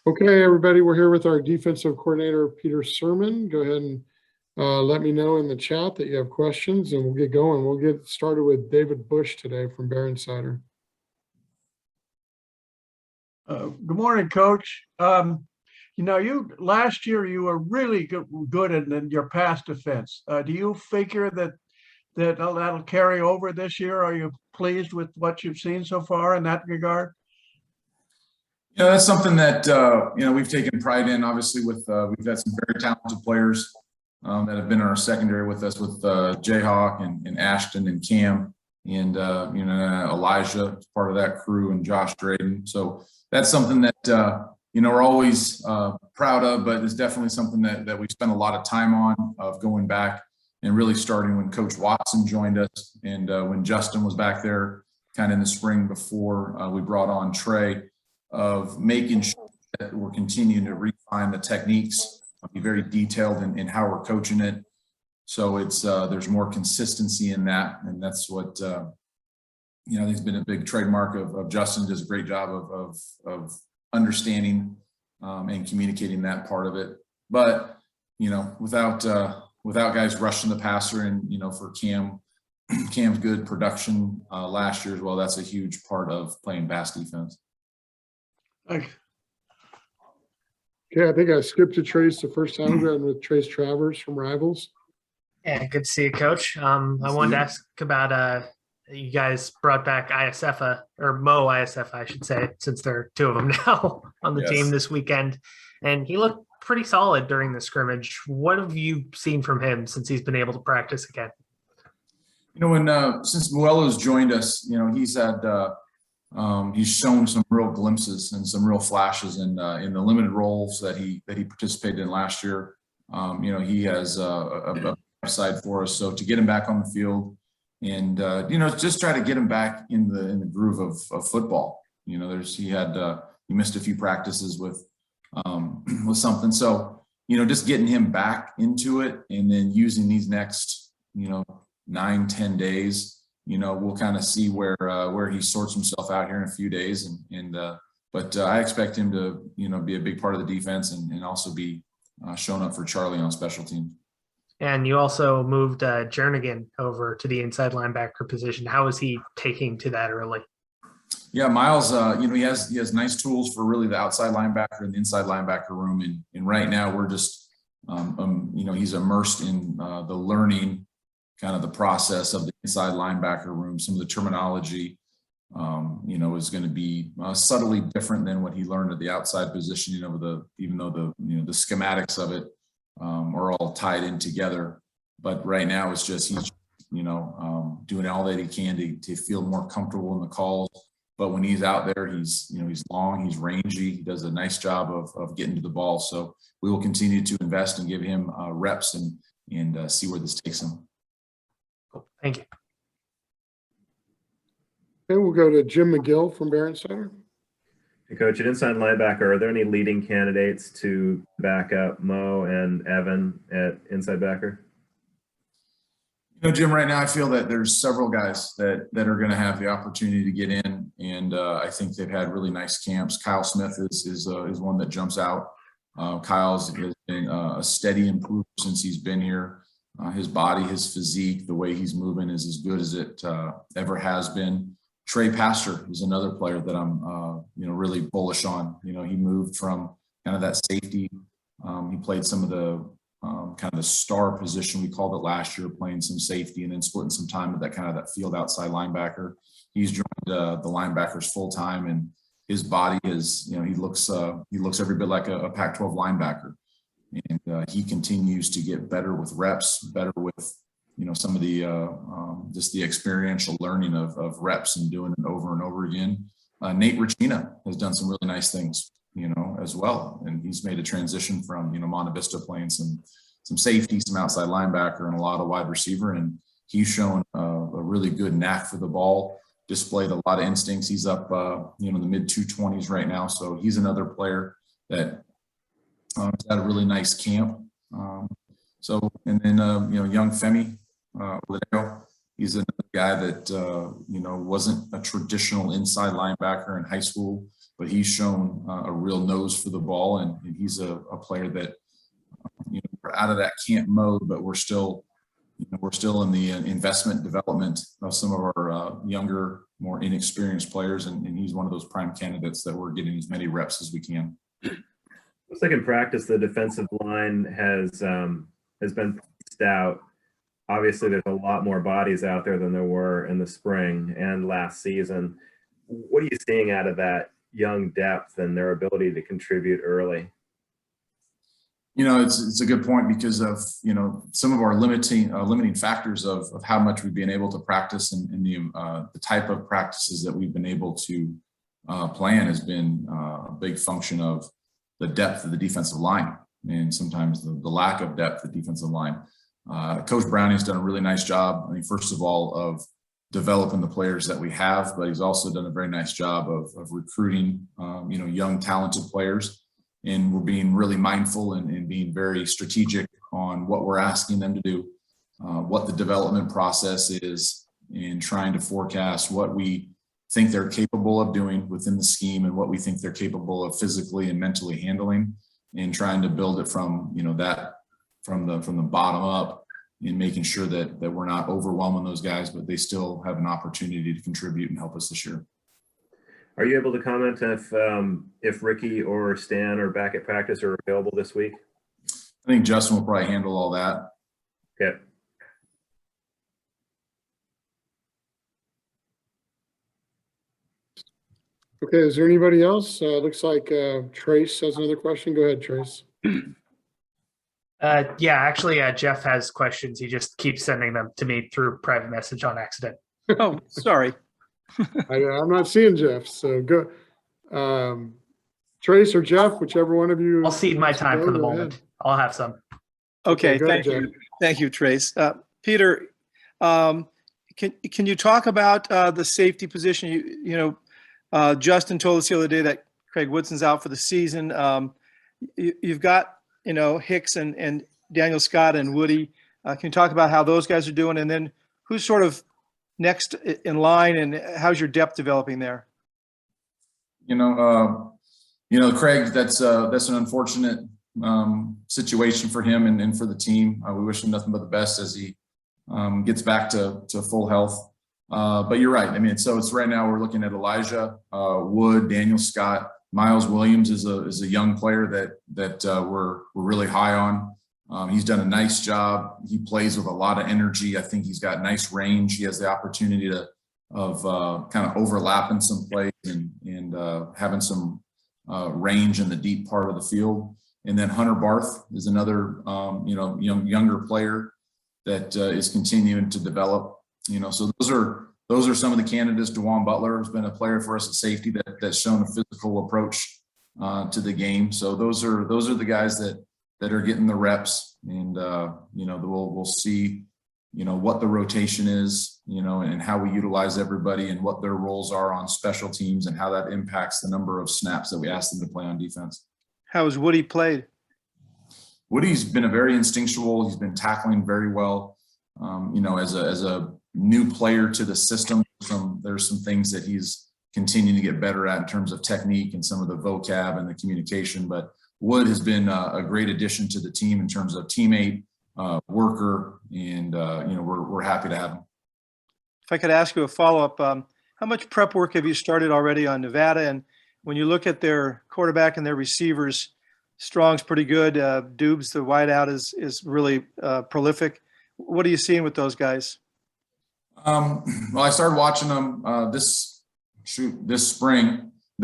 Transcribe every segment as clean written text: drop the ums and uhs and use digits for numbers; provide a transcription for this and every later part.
Okay, everybody, we're here with our defensive coordinator, Peter Sirmon. Go ahead and let me know in the chat that you have questions, and we'll get going. We'll get started with David Bush today from Bear Insider. Good morning, Coach. Last year you were really good in your pass defense. Do you figure that'll carry over this year? Are you pleased with what you've seen so far in that regard? That's something that we've taken pride in. Obviously, we've got some very talented players that have been in our secondary with us, with Jayhawk and Ashton and Cam and Elijah, part of that crew, and Josh Drayden. So that's something that we're always proud of, but it's definitely something that we spent a lot of time on, of going back and really starting when Coach Watson joined us and when Justin was back there kind of in the spring before we brought on Trey, of making sure that we're continuing to refine the techniques, be very detailed in how we're coaching it. So it's there's more consistency in that, and that's what I think has been a big trademark of Justin. Does a great job of understanding and communicating that part of it. But without guys rushing the passer, and for Cam's good production last year as well, that's a huge part of playing pass defense. Okay, I think I skipped to Trace the first time. We're with Trace Travers from Rivals. Yeah, good to see you, Coach. I wanted to ask about you guys brought back ISF, or Mo ISF, I should say, since there are two of them now on the team this weekend. And he looked pretty solid during the scrimmage. What have you seen from him since he's been able to practice again? Since Muello's joined us, he's had he's shown some real glimpses and some real flashes in the limited roles that he participated in last year. He has a upside for us. So to get him back on the field and just try to get him back in the groove of football. He missed a few practices with something. So just getting him back into it, and then using these next 9-10 days. We'll kind of see where he sorts himself out here in a few days, but I expect him to be a big part of the defense and also be showing up for Charlie on special teams. And you also moved Jernigan over to the inside linebacker position. How is he taking to that early? Yeah, Miles, he has nice tools for really the outside linebacker and the inside linebacker room, and right now we're just he's immersed in the learning, kind of the process of the inside linebacker room. Some of the terminology, is going to be subtly different than what he learned at the outside position. Even though the schematics of it are all tied in together, but right now it's just he's doing all that he can to feel more comfortable in the calls. But when he's out there, he's long, he's rangy, he does a nice job of getting to the ball. So we will continue to invest and give him reps and see where this takes him. Cool. Thank you. Okay, we'll go to Jim McGill from Bear Insider. Hey, Coach, at inside linebacker, are there any leading candidates to back up Mo and Evan at inside backer? Jim, right now I feel that there's several guys that are going to have the opportunity to get in, and I think they've had really nice camps. Kyle Smith is one that jumps out. Kyle's has been a steady improver since he's been here. His body, his physique, the way he's moving is as good as it ever has been. Trey Pastor is another player that I'm really bullish on. He moved from kind of that safety. He played some of the kind of the star position, we called it last year, playing some safety and then splitting some time with that field outside linebacker. He's joined the linebackers full time, and his body is, he looks every bit like a Pac-12 linebacker. And he continues to get better with reps, better with some of the just the experiential learning of reps and doing it over and over again. Nate Regina has done some really nice things, as well, and he's made a transition from Monte Vista playing some safety, some outside linebacker, and a lot of wide receiver, and he's shown a really good knack for the ball. Displayed a lot of instincts. He's up in the mid 220s right now, so he's another player that has had a really nice camp. And then young Femi Ladeo, he's another guy that wasn't a traditional inside linebacker in high school, but he's shown a real nose for the ball, and he's a player that, we're out of that camp mode, but we're still in the investment development of some of our younger, more inexperienced players, and he's one of those prime candidates that we're getting as many reps as we can. Looks like in practice the defensive line has been stout. Obviously, there's a lot more bodies out there than there were in the spring and last season. What are you seeing out of that young depth and their ability to contribute early? It's a good point because of, some of our limiting factors of how much we've been able to practice, and the type of practices that we've been able to plan has been a big function of the depth of the defensive line, and sometimes the lack of depth of the defensive line. Coach Browning's done a really nice job. I mean, first of all, of developing the players that we have, but he's also done a very nice job of recruiting, young, talented players. And we're being really mindful and being very strategic on what we're asking them to do, what the development process is, and trying to forecast what we think they're capable of doing within the scheme and what we think they're capable of physically and mentally handling, and trying to build it from, from the bottom up, and making sure that we're not overwhelming those guys, but they still have an opportunity to contribute and help us this year. Are you able to comment if Ricky or Stan are back at practice or available this week? I think Justin will probably handle all that. Okay. Okay, is there anybody else? Looks like Trace has another question. Go ahead, Trace. Yeah, actually, Jeff has questions. He just keeps sending them to me through private message on accident. Oh, sorry. I'm not seeing Jeff, so go. Trace or Jeff, whichever one of you. I'll cede my time for the moment. Ahead. I'll have some. Okay, go ahead, thank you. Thank you, Trace. Peter, can you talk about the safety position? Justin told us the other day that Craig Woodson's out for the season. You've got, Hicks and Daniel Scott and Woody. Can you talk about how those guys are doing? And then who's sort of next in line, and how's your depth developing there? Craig, that's an unfortunate situation for him and for the team. We wish him nothing but the best as he gets back to full health. But you're right. I mean, so it's right now we're looking at Elijah Wood, Daniel Scott, Miles Williams is a young player that we're really high on. He's done a nice job. He plays with a lot of energy. I think he's got nice range. He has the opportunity of kind of overlapping some plays and having some range in the deep part of the field. And then Hunter Barth is another younger player that is continuing to develop. So those are some of the candidates. Juan Butler has been a player for us at safety that's shown a physical approach to the game. So those are the guys that are getting the reps, and we'll see what the rotation is, and how we utilize everybody and what their roles are on special teams and how that impacts the number of snaps that we ask them to play on defense. How has Woody played? Woody's been a very instinctual. He's been tackling very well. As a new player to the system, there's some things that he's continuing to get better at in terms of technique and some of the vocab and the communication. But Wood has been a great addition to the team in terms of teammate, worker, and we're happy to have him. If I could ask you a follow-up, how much prep work have you started already on Nevada? And when you look at their quarterback and their receivers, Strong's pretty good. Dubes, the wideout, is really prolific. What are you seeing with those guys? Well, I started watching them this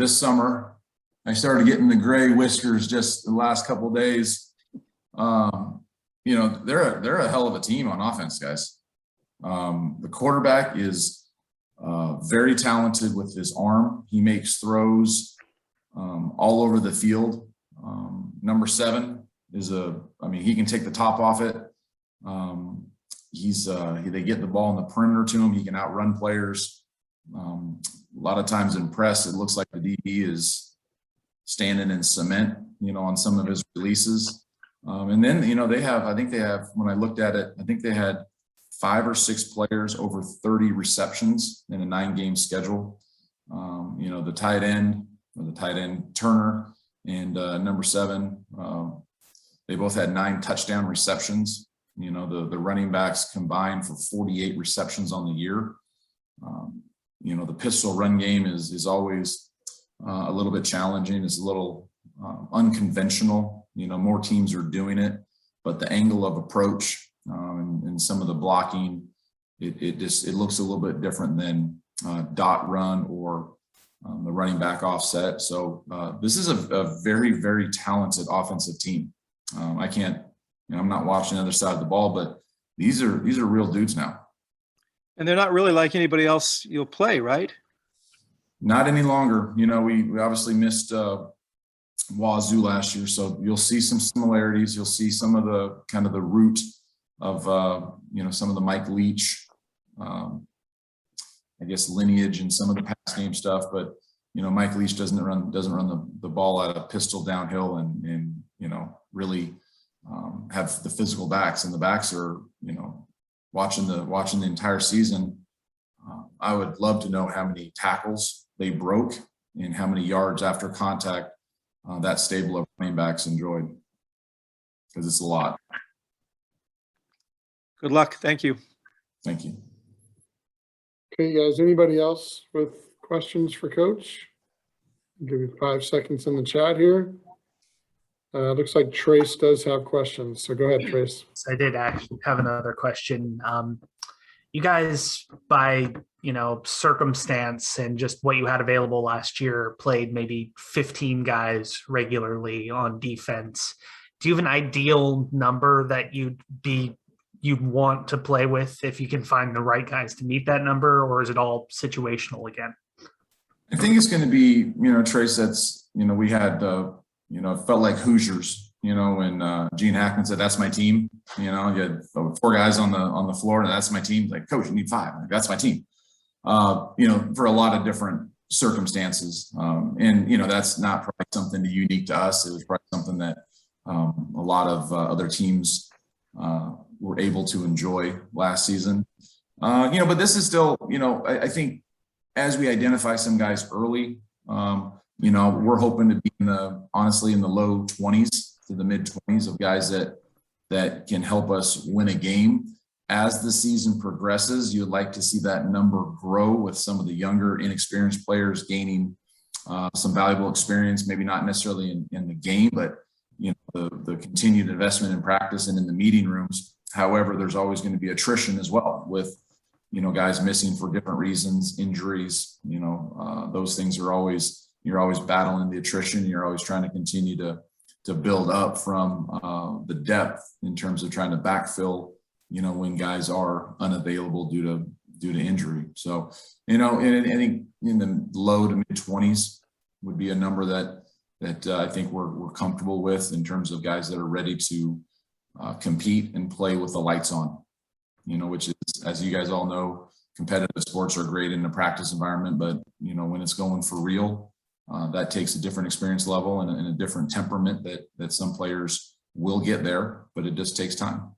summer. I started getting the gray whiskers just the last couple of days. They're a hell of a team on offense, guys. The quarterback is very talented with his arm. He makes throws all over the field. Number 7 he can take the top off it. They get the ball in the perimeter to him. He can outrun players. A lot of times in press, it looks like the DB is standing in cement, on some of his releases. And then, when I looked at it, I think they had 5 or 6 players over 30 receptions in a 9-game schedule. The tight end the tight end Turner and number 7. They both had 9 touchdown receptions. You know, the running backs combined for 48 receptions on the year. You know, the pistol run game is always a little bit challenging. It's a little unconventional. You know, more teams are doing it, but the angle of approach and some of the blocking, it looks a little bit different than dot run or the running back offset. So this is a very, very talented offensive team. I can't, you know, I'm not watching the other side of the ball, but these are real dudes now. And they're not really like anybody else you'll play, right? Not any longer. You know, we obviously missed Wazoo last year, so you'll see some similarities. You'll see some of the kind of the root of you know, some of the Mike Leach, I guess, lineage and some of the pass game stuff. But you know, Mike Leach doesn't run the ball out of pistol downhill and you know, really have the physical backs, and the backs are, you know, watching the entire season. I would love to know how many tackles they broke and how many yards after contact that stable of running backs enjoyed, because it's a lot. Good luck. Thank you. Thank you. Okay, guys, anybody else with questions for Coach? I'll give you 5 seconds in the chat here. Looks like Trace does have questions, so go ahead, Trace. So I did actually have another question. You guys, by, you know, circumstance and just what you had available last year, played maybe 15 guys regularly on defense. Do you have an ideal number that you'd want to play with if you can find the right guys to meet that number, or is it all situational again? I think it's going to be, you know, Trace, that's, you know, we had, you know, it felt like Hoosiers, you know, when Gene Hackman said, "That's my team." You know, you had 4 guys on the floor, and that's my team. Like, "Coach, you need 5. Like, that's my team." You know, for a lot of different circumstances. And, you know, that's not probably something unique to us. It was probably something that a lot of other teams were able to enjoy last season. You know, but this is still, you know, I think as we identify some guys early, you know, we're hoping to be honestly in the low 20s to the mid 20s of guys that can help us win a game. As the season progresses, you'd like to see that number grow with some of the younger, inexperienced players gaining some valuable experience, maybe not necessarily in the game, but, you know, the continued investment in practice and in the meeting rooms. However, there's always going to be attrition as well with, you know, guys missing for different reasons, injuries, you know, those things are always, you're always battling the attrition. You're always trying to continue to build up from the depth in terms of trying to backfill, you know, when guys are unavailable due to injury. So, you know, and I think in the low to mid 20s would be a number that I think we're comfortable with in terms of guys that are ready to compete and play with the lights on, you know, which is, as you guys all know, competitive sports are great in a practice environment, but, you know, when it's going for real, that takes a different experience level and a different temperament that some players will get there, but it just takes time.